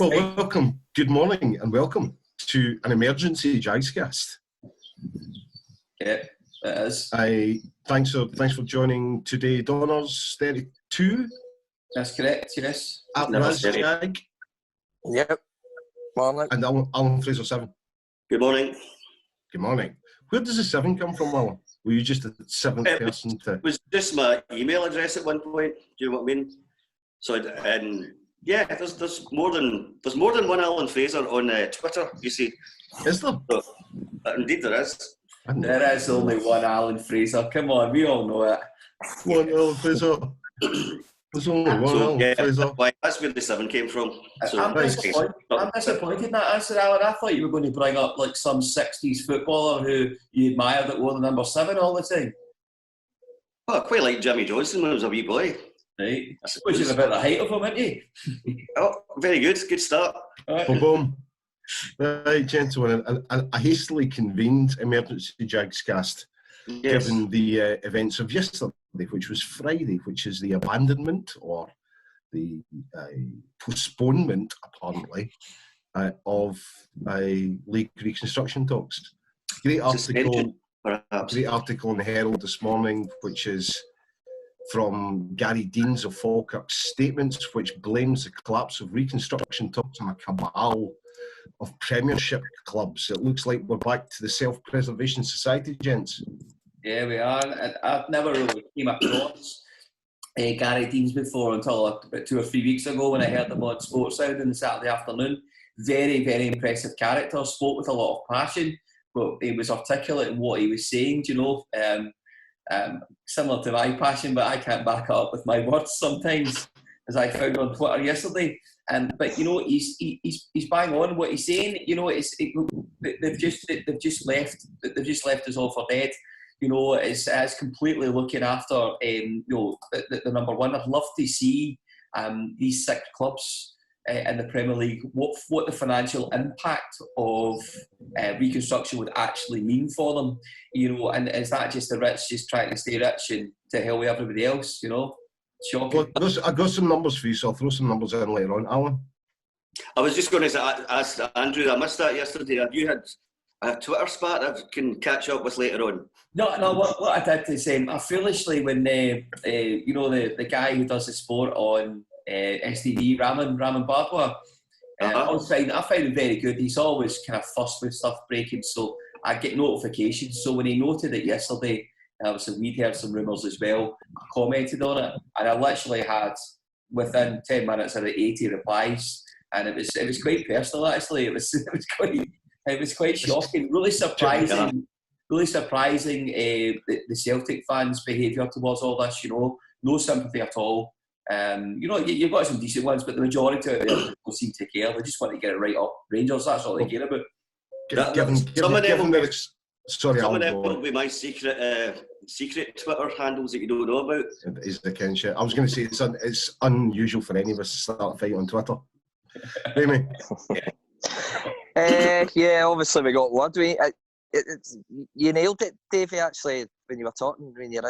Well, welcome, good morning, and welcome to an Emergency Jags-Cast. Yeah, it is. Thanks for joining today. Donner's 32. That's correct, yes. At Raz Jag. Yep. Morning. And Alan Fraser 7. Good morning. Good morning. Where does the 7 come from, Alan? Were you just the seventh person to... It was just my email address at one point. Do you know what I mean? So, yeah, there's more than one Alan Fraser on Twitter. You see, Is there? So, indeed, there is. There is only one Alan Fraser. Come on, we all know it. One Alan Fraser. There's only one Alan Fraser. That's where the 7 came from. So, I'm disappointed in that answer, Alan. I thought you were going to bring up like some 60s footballer who you admired that wore the number 7 all the time. Well, I quite like Jimmy Johnson when I was a wee boy. Right. I suppose you're about the height of him, aren't you? Oh, very good. Good start. Right. Boom. Right, gentlemen, a hastily convened Emergency Jags-Cast, given the events of yesterday, which was Friday, which is the abandonment or the postponement, apparently, of league reconstruction talks. Great article in the Herald this morning, which is from Gary Deans of Falkirk's statements, which blames the collapse of reconstruction talks on a cabal of Premiership clubs. It looks like we're back to the Self-Preservation Society, gents. Yeah, we are. I've never really came across Gary Deans before until about 2 or 3 weeks ago when I heard them on Sportsound on the Saturday afternoon. Very, very impressive character, spoke with a lot of passion, but he was articulate in what he was saying, you know. Similar to my passion, but I can't back it up with my words sometimes, as I found on Twitter yesterday. But you know, he's bang on what he's saying. You know, they've just left us all for dead. You know, it's completely looking after you know, the number one. I'd love to see these 6 clubs in the Premier League, what the financial impact of reconstruction would actually mean for them, you know, and is that just the rich just trying to stay rich and to hell with everybody else, you know? Shocking. Well, I've got some numbers for you, so I'll throw some numbers in later on. Alan? I was just going to ask Andrew, I missed that yesterday. Have you had a Twitter spat I can catch up with later on? No, what I did is I foolishly, when you know, the guy who does the sport on STV, Raman Bardwa, I find him very good. He's always kind of fussed with stuff breaking, so I get notifications. So when he noted it yesterday, we'd heard some rumours as well, I commented on it, and I literally had, within 10 minutes, about 80 replies, and it was quite personal, actually. It was quite shocking, really surprising. Really surprising the Celtic fans' behaviour towards all this, you know, no sympathy at all. You know, you've got some decent ones, but the majority of them don't seem to care. They just want to get it right up. Rangers, that's all they care about. Some of them will be my secret Twitter handles that you don't know about. Is the kind of shit. I was going to say it's unusual for any of us to start a fight on Twitter. Amy? Yeah, obviously we got word. You nailed it, Davey, actually, when you were talking, when you're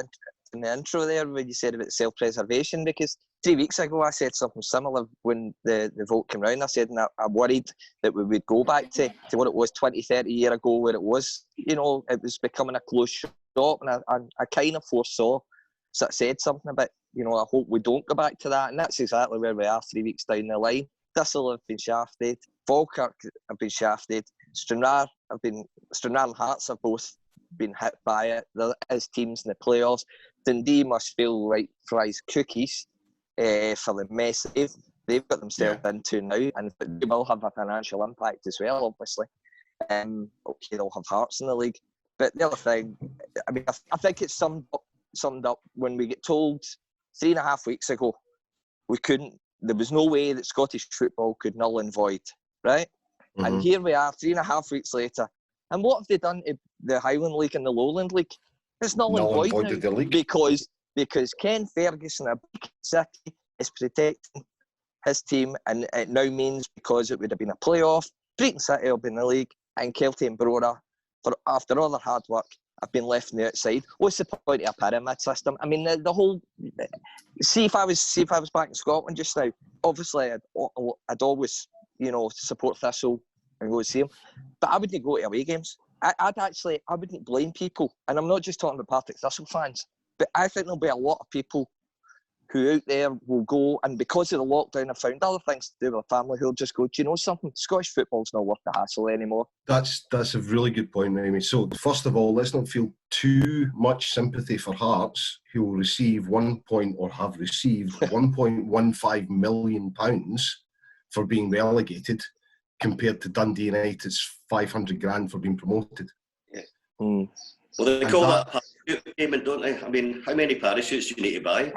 in the intro there, when you said about self-preservation, because 3 weeks ago I said something similar when the vote came round. I said I'm worried that we would go back to what it was 20, 30 years ago, where it was, you know, it was becoming a closed shop, and I kind of foresaw, so I said something about, you know, I hope we don't go back to that, and that's exactly where we are 3 weeks down the line. Thistle have been shafted, Falkirk have been shafted, Stranraer and Hearts have both been hit by it. There is teams in the playoffs. Dundee must feel like fries cookies for the mess they've got themselves into now, and they will have a financial impact as well, obviously. Okay, they'll have Hearts in the league. But the other thing, I mean, I think it's summed up when we get told 3.5 weeks ago there was no way that Scottish football could null and void, right? Mm-hmm. And here we are 3.5 weeks later. And what have they done to the Highland League and the Lowland League? It's null and void now, because Ken Ferguson of City is protecting his team, and it now means, because it would have been a playoff, Breton City will be in the league, and Kelty and Brora, after all their hard work, have been left on the outside. What's the point of a pyramid system? I mean, the whole. See if I was back in Scotland just now. Obviously, I'd always support Thistle and go see them. But I wouldn't go to away games. I wouldn't blame people. And I'm not just talking about Partick Thistle fans, but I think there'll be a lot of people who out there will go, and because of the lockdown have found other things to do with their family, who'll just go, do you know something? Scottish football's not worth the hassle anymore. That's a really good point, Amy. So first of all, let's not feel too much sympathy for Hearts, who will receive have received £1.15 million for being relegated, compared to Dundee United's 500 grand for being promoted. Yeah. Well, they call that parachute payment, don't they? I mean, how many parachutes do you need to buy?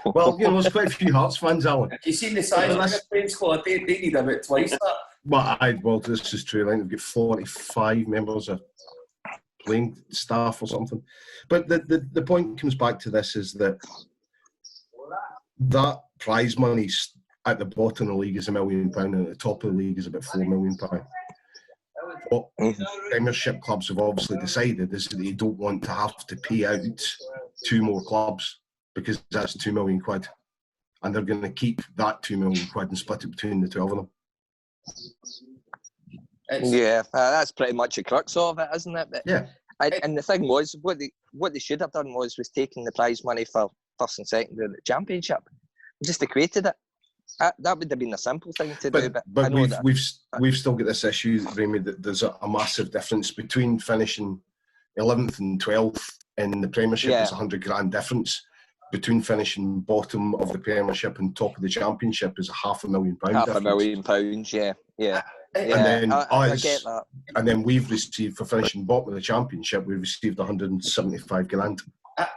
Well, there's quite a few Hearts fans, Alan. Have you seen the size of the playing squad? They need about twice that. Well, this is true. I think they've got 45 members of playing staff or something. But the point comes back to this, is that prize money's at the bottom of the league is £1 million, and at the top of the league is about £4 million. What Premiership clubs have obviously decided is that they don't want to have to pay out 2 more clubs, because that's £2 million, and they're going to keep that £2 million and split it between the 12 of them. That's pretty much the crux of it, isn't it? But yeah. And the thing was, what they should have done was taking the prize money for first and second in the Championship, just equated it. That would have been a simple thing to do. But we've still got this issue, Remy, that there's a massive difference between finishing 11th and 12th in the Premiership. There's £100 grand difference. Between finishing bottom of the Premiership and top of the Championship is £500,000 difference. £500,000, yeah. And then I get that. And then we've received, for finishing bottom of the Championship, we've received 175 grand.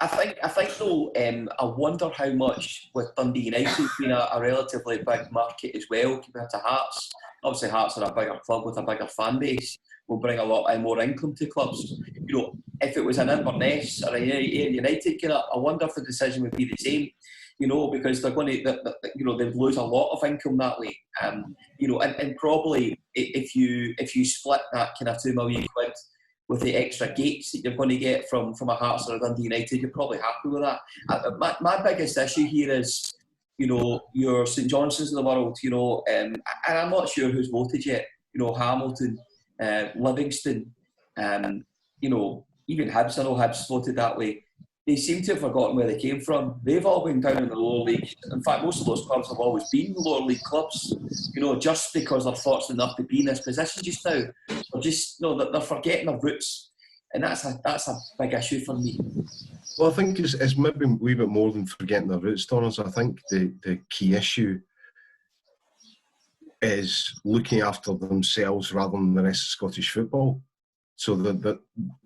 I think though, I wonder how much, with Dundee United being a relatively big market as well compared to Hearts. Obviously, Hearts are a bigger club with a bigger fan base, will bring a lot more income to clubs. If it was an Inverness or a United, I wonder if the decision would be the same. Because they're going to, they'd lose a lot of income that way. And probably if you split that kind of £2 million with the extra gates that you're going to get from a Hearts or a Dundee United, you're probably happy with that. My biggest issue here is, your St Johnstones of the world, and I'm not sure who's voted yet. Hamilton, Livingston, even Hibs. I know Hibs voted that way. They seem to have forgotten where they came from. They've all been down in the lower leagues. In fact, most of those clubs have always been lower league clubs. Just because they're fortunate enough to be in this position just now, they're forgetting their roots, and that's a big issue for me. Well, I think it's maybe a wee bit more than forgetting their roots, Donners. I think the key issue is looking after themselves rather than the rest of Scottish football. So that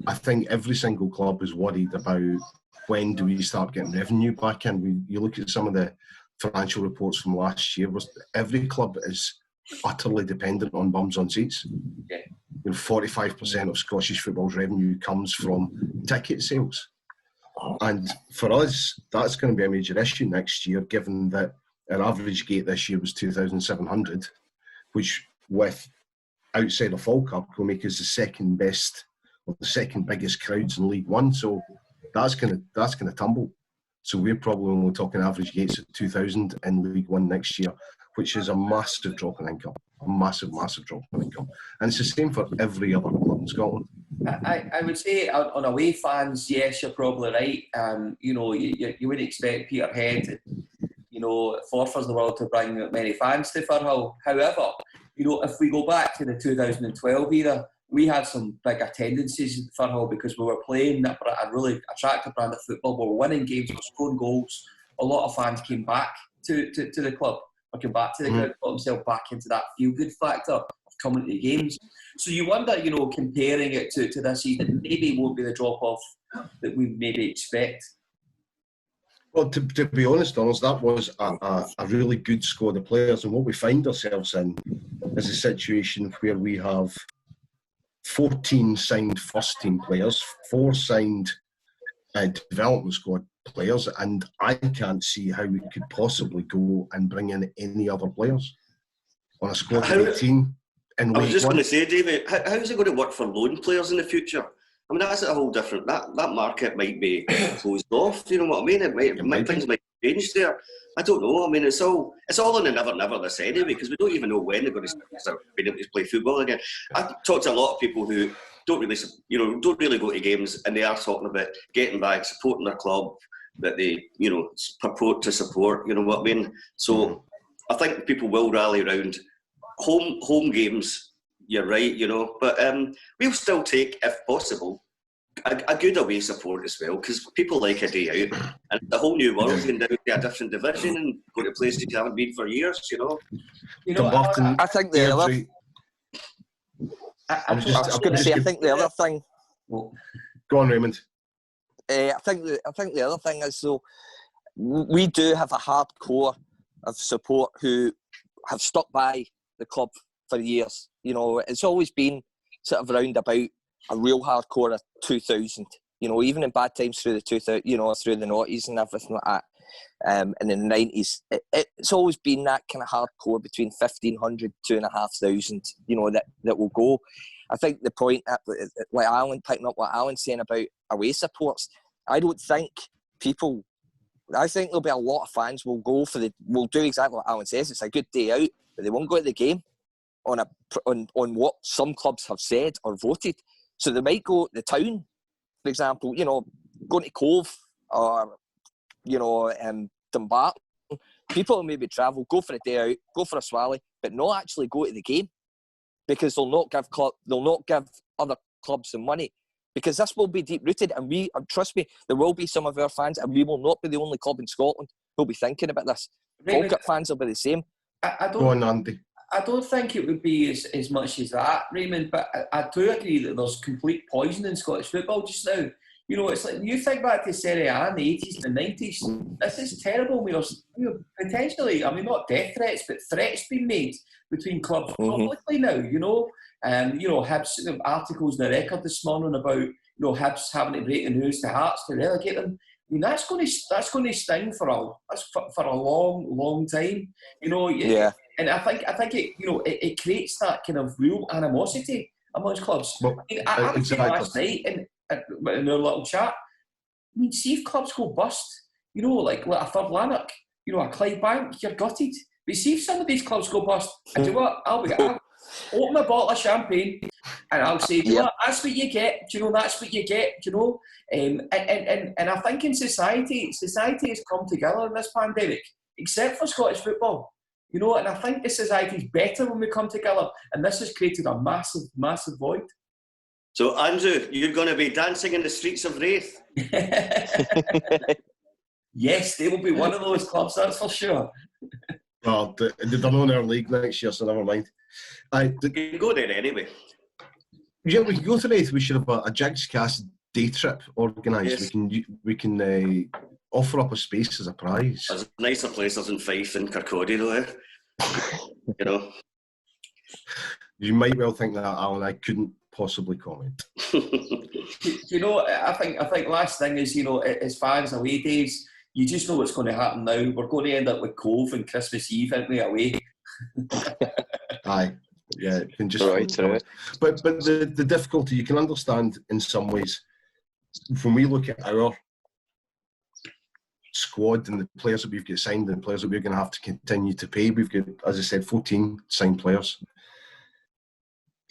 I think every single club is worried about, when do we start getting revenue back in? You look at some of the financial reports from last year, every club is utterly dependent on bums on seats. Yeah. 45% of Scottish football's revenue comes from ticket sales. And for us, that's going to be a major issue next year, given that our average gate this year was 2,700, which with outside of Falkirk will make us the second best or the second biggest crowds in League One. So that's going to tumble. So we're probably only talking average gates of 2,000 in League One next year, which is a massive drop in income. A massive drop in income. And it's the same for every other club in Scotland. I would say on away fans, yes, you're probably right. You wouldn't expect Peterhead, Forfars in the world to bring many fans to Firhill. However, if we go back to the 2012 era, we had some big attendances at Firhill because we were playing a really attractive brand of football. We were winning games, we were scoring goals. A lot of fans came back to the club, or came back to the ground, got themselves back into that feel-good factor of coming to the games. So you wonder, comparing it to this season, maybe it won't be the drop-off that we maybe expect. Well, to be honest, Donald, that was a really good squad of players, and what we find ourselves in is a situation where we have 14 signed first-team players, 4 signed development squad players, and I can't see how we could possibly go and bring in any other players on a squad of 18 in League One. I was just going to say, David, how is it going to work for loan players in the future? That's a whole different. That market might be closed off. You know what I mean? Things might changed there? I don't know. I mean, it's all on the never this anyway, because we don't even know when they're going to start being able to play football again. I talked to a lot of people who don't really go to games, and they are talking about getting back, supporting their club that they, purport to support. You know what I mean? So I think people will rally around home games. You're right, but we'll still take, if possible, a good away support as well, because people like a day out, and the whole new world going down to a different division and go to places you haven't been for years. I think the other. I think the other thing. Go on, Raymond. I think the other thing is, so we do have a hardcore of support who have stuck by the club for years. It's always been sort of round about a real hardcore of 2000. Even in bad times through the 2000, through the noughties and everything like that. And in the 90s, it's always been that kind of hardcore between 1,500, 2,500, that will go. I think the point, like Alan, picking up what Alan's saying about away supports, I think there'll be a lot of fans will do exactly what Alan says. It's a good day out, but they won't go to the game on what some clubs have said or voted. So they might go to the town, for example, going to Cove or, Dumbarton. People will maybe travel, go for a day out, go for a swally, but not actually go to the game, because they'll not give other clubs some money, because this will be deep rooted, and trust me, there will be some of our fans, and we will not be the only club in Scotland who'll be thinking about this. Falkirk fans will be the same. Go on, Andy. I don't think it would be as much as that, Raymond, but I do agree that there's complete poison in Scottish football just now. It's like, you think back to Serie A in the 80s and the 90s, this is terrible. Potentially, not death threats, but threats being made between clubs publicly now, Hibs, articles in the Record this morning about, Hibs having to break the news to Hearts to relegate them. That's going to sting for a long time, Yeah. And I think it, it creates that kind of real animosity amongst clubs. Well, I was saying last night in our little chat, see if clubs go bust, like a Third Lanark, a Clydebank, you're gutted. But see if some of these clubs go bust, and do you know what? I'll open a bottle of champagne and I'll say, do you know what? That's what you get. That's what you get. And I think in society has come together in this pandemic, except for Scottish football. And I think the society's better when we come together, and this has created a massive, massive void. So, Andrew, you're going to be dancing in the streets of Wraith? Yes, they will be one of those clubs, that's for sure. Well, they're not in our league next year, so never mind. You can go there anyway. Yeah, we can go to Wraith. We should have a Jags-Cast day trip organised. Yes. We can offer up a space as a prize. There's nicer places in Fife and Kirkcaldy, though, You might well think that, Alan. I couldn't possibly comment. I think last thing is, as far as away days, you just know what's going to happen now. We're going to end up with Cove and Christmas Eve, aren't we, away? Aye. Yeah, it can just. Right. But the difficulty, you can understand in some ways, when we look at our squad and the players that we've got signed and the players that we're going to have to continue to pay. We've got, as I said, 14 signed players.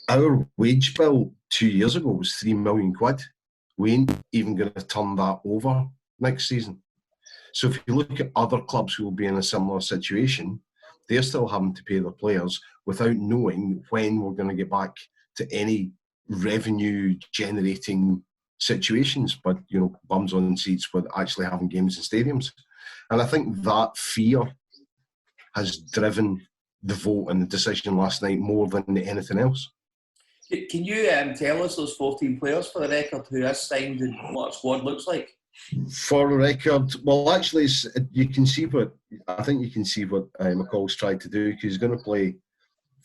Our wage bill 2 years ago was £3 million. We ain't even going to turn that over next season. So if you look at other clubs who will be in a similar situation, they're still having to pay their players without knowing when we're going to get back to any revenue generating situations, but bums on seats with actually having games in stadiums. And I think that fear has driven the vote and the decision last night more than anything else. Can you tell us those 14 players for the record who has signed and what a squad looks like? For the record, well, actually, you can see what McCall's tried to do, because he's going to play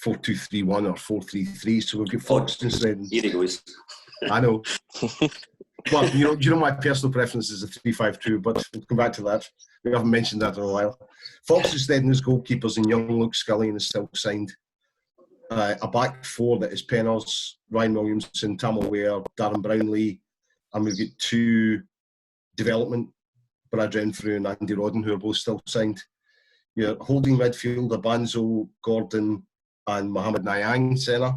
4-2-3-1 or 4-3-3. So we've got Fox instead. Here he goes. I know. Well, you know my personal preference is a 3-5-2, but we'll come back to that. We haven't mentioned that in a while. Fox instead as goalkeepers, and young Luke Scully is still signed. A back four that is Penners, Ryan Williamson, Tam O'Ware, Darren Brownlee, and we've got two development Brad Renfrew and Andy Rodden, who are both still signed. You're holding midfield, Abanzo, Gordon and Mohamed Nyang centre,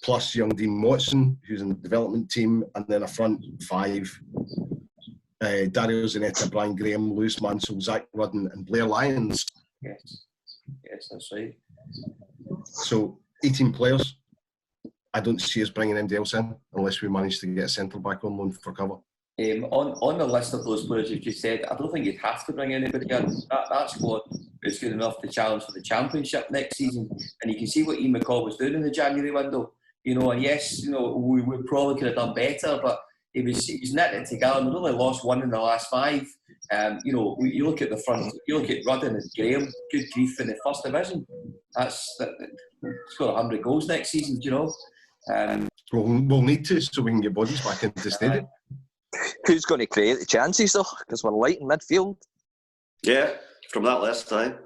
plus young Dean Watson, who's in the development team, and then a front five, Dario Zanetta, Brian Graham, Lewis Mansell, Zach Rudden and Blair Lyons. Yes, that's right. So 18 players. I don't see us bringing anybody else in unless we manage to get a centre-back on loan for cover. On the list of those players you've just said, I don't think you'd have to bring anybody in. That squad is good enough to challenge for the Championship next season. And you can see what Ian McCall was doing in the January window. And yes, we probably could have done better, but he was knitting it together. We've only lost one in the last 5. You look at the front, you look at Rudden and Graham, good grief, in the first division. Score 100 goals next season, We'll need to, so we can get bodies back into the stadium. Who's going to create the chances though? Because we're light in midfield. Yeah, from that list, And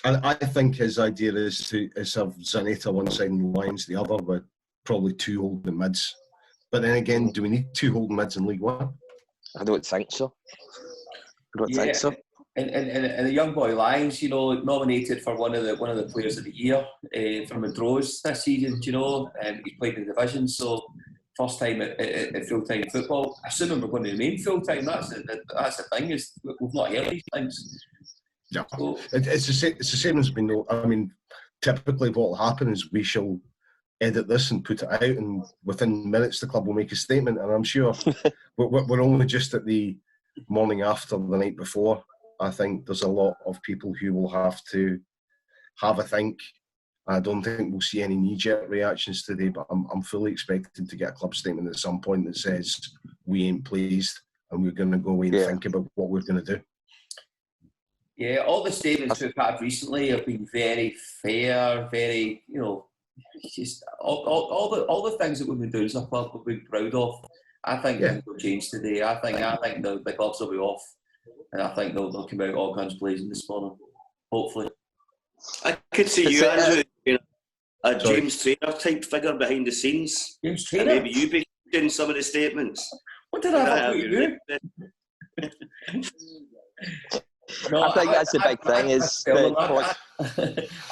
I think his idea is to have Zanetta one side and Lyons the other, with probably 2 holding mids. But then again, do we need 2 holding mids in League One? I don't think so. Think so. And the young boy Lyons, nominated for one of the players of the year from the draws this season. He's played in the division, so first time at full-time football. Assuming we're going to remain full-time, that's the thing, is we've not heard these things. Yeah, so, it's the same as we know. I mean, typically what will happen is we shall edit this and put it out, and within minutes the club will make a statement, and I'm sure we're only just at the morning after the night before. I think there's a lot of people who will have to have a think. I don't think we'll see any knee-jerk reactions today, but I'm fully expecting to get a club statement at some point that says we ain't pleased and we're going to go away and think about what we're going to do. Yeah, all the statements we've had recently have been very fair, very, just all the things that we've been doing as a club we've been proud of. I think things will change today. I think the clubs will be off, and I think they'll come out all guns blazing this morning, hopefully. I could see you, Andrew, a James Traynor type figure behind the scenes. James Traynor? Maybe you be doing some of the statements. What did I have to do? No, I think that's the big thing.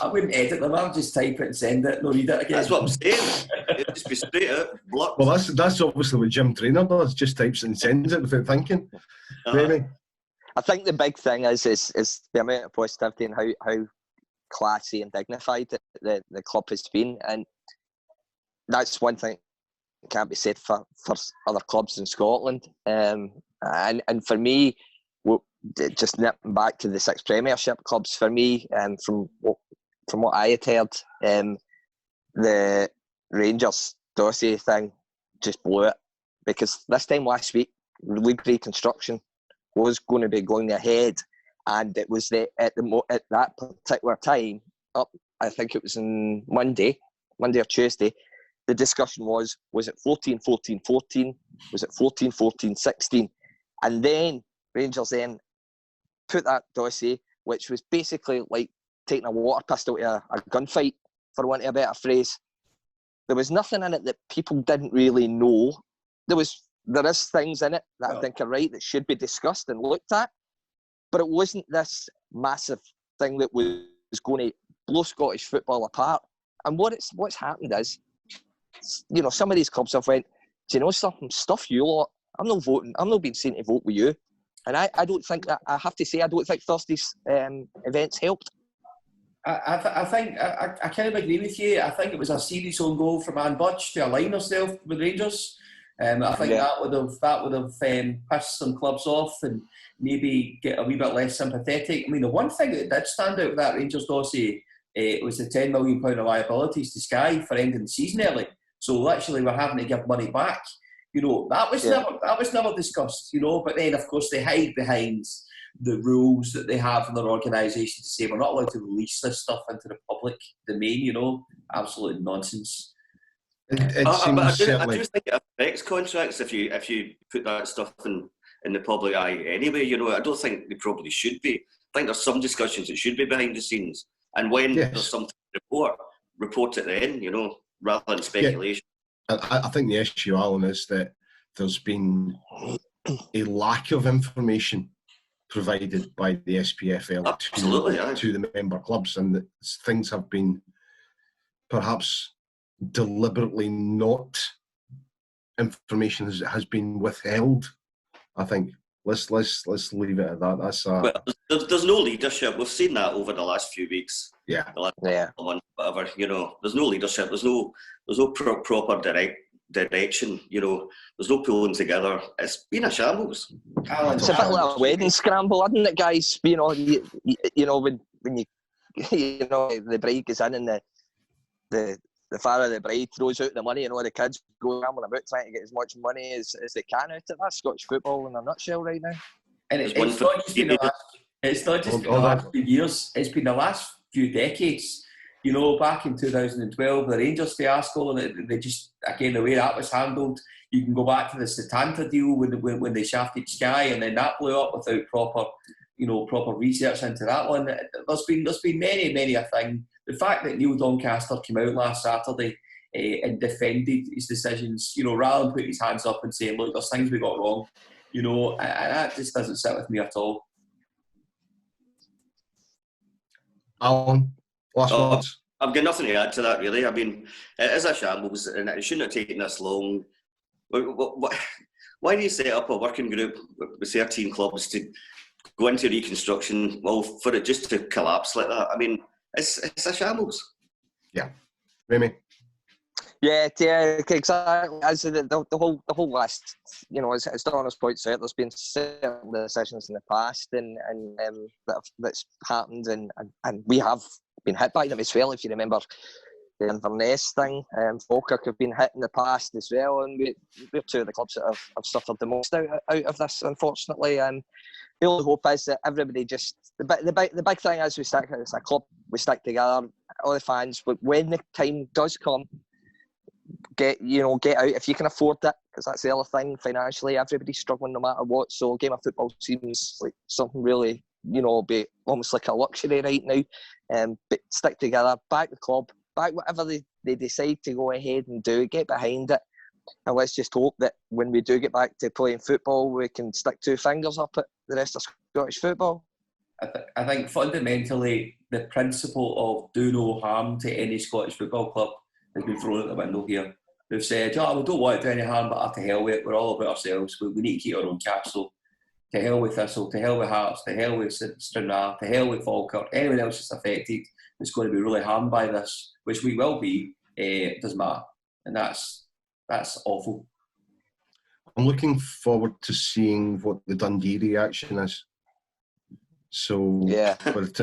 I wouldn't edit them. I'd just type it and send it. No, read it again. That's what I'm saying. It'd just be straight out. Blocked. Well, that's obviously what Jim Traynor does. Just types it and sends it without thinking. Maybe. I think the big thing is the amount of positivity and how classy and dignified the club has been, and that's one thing that can't be said for other clubs in Scotland. And for me, just nipping back to the 6 Premiership clubs, for me, from what I had heard, the Rangers dossier thing just blew it, because this time last week, league reconstruction was going to be going ahead, and it was at that particular time, I think it was on Monday or Tuesday, the discussion was it 14-14-14? Was it 14-14-16? And then Rangers then put that dossier, which was basically like taking a water pistol to a gunfight, for want of a better phrase. There was nothing in it that people didn't really know. There is things in it that I think are right, that should be discussed and looked at, but it wasn't this massive thing that was going to blow Scottish football apart. And what's happened is, some of these clubs have went, do you know something? Stuff you lot. I'm not voting. I'm not being seen to vote with you. And I don't think that, I have to say, I don't think Thursday's events helped. I think I kind of agree with you. I think it was a serious own goal from Anne Budge to align herself with Rangers. I think that would have pissed some clubs off and maybe get a wee bit less sympathetic. I mean, the one thing that did stand out with that Rangers dossier was the £10 million of liabilities to Sky for ending the season early. So literally, we're having to give money back. That was never discussed. But then of course they hide behind the rules that they have in their organisation to say we're not allowed to release this stuff into the public domain. Absolute nonsense. I do think it affects contracts if you put that stuff in the public eye anyway. I don't think they probably should be. I think there's some discussions that should be behind the scenes, and when there's something to report it then, rather than speculation. I think the issue, Alan, is that there's been a lack of information provided by the SPFL to the member clubs, and that things have been perhaps deliberately not, information has been withheld. I think let's leave it at that. That's well, there's no leadership. We've seen that over the last few weeks. Yeah. The last month, whatever. You know, there's no leadership. There's no proper direction. You know, there's no pulling together. It's been a shambles. It's a bit like a wedding scramble, isn't it, guys? You know, you know when you you know the bride goes in and the father of the bride throws out the money and all the kids go rambling about trying to get as much money as they can out of it. That's Scottish football in a nutshell right now. And it's not just been the last few years, it's been the last few decades. You know, back in 2012, the Rangers fiasco, and they just, again, the way that was handled, you can go back to the Setanta deal when they shafted Sky, and then that blew up without proper research into that one. There's been many a thing. The fact that Neil Doncaster came out last Saturday and defended his decisions, you know, rather than putting his hands up and saying, look, there's things we got wrong, you know, that just doesn't sit with me at all. Alan, last words. I've got nothing to add to that, really. I mean, it is a shambles, and it shouldn't have taken this long. Why do you set up a working group with 13 clubs to go into reconstruction, well, for it just to collapse like that? I mean, it's a shambles. Yeah. Remy? Yeah, exactly. As the whole list, you know, as Donna's points out, there's been certain decisions in the past and that's happened, and we have been hit by them as well. If you remember the Inverness thing, Falkirk have been hit in the past as well, and we're two of the clubs that have suffered the most out of this, unfortunately. And the only hope is that everybody just the big thing is we stick as a club, we stick together, all the fans. But when the time does come, get out if you can afford it, because that's the other thing. Financially, everybody's struggling no matter what. So a game of football seems like something really, you know, be almost like a luxury right now. But stick together, back the club, back whatever they decide to go ahead and do, get behind it, and let's just hope that when we do get back to playing football, we can stick two fingers up at the rest of Scottish football. I think fundamentally the principle of do no harm to any Scottish football club has been thrown out the window here. They've said, we don't want to do any harm, but to hell with it. We're all about ourselves. We need to keep our own castle. To hell with Thistle, to hell with Hearts, to hell with Stranraer, to hell with Falkirk. Anyone else that's affected is going to be really harmed by this, which we will be. It doesn't matter. And that's awful. I'm looking forward to seeing what the Dundee reaction is. So, yeah, depending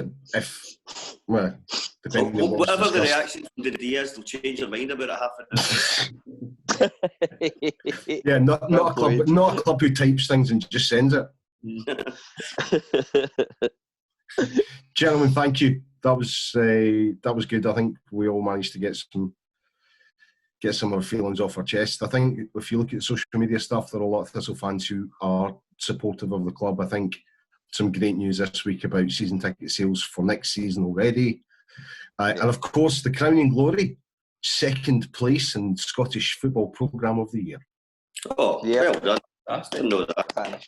on whatever the reaction from Dundee is, they'll change their mind about it half. Yeah, not a club who types things and just sends it. Gentlemen, thank you. That was good. I think we all managed to get some of our feelings off our chest. I think if you look at the social media stuff, there are a lot of Thistle fans who are supportive of the club. I think some great news this week about season ticket sales for next season already. And of course, the crowning glory, second place in Scottish Football Programme of the Year. Oh, yeah. Well done. I didn't know that.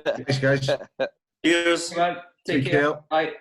Thanks, guys. Cheers. Take care. Bye.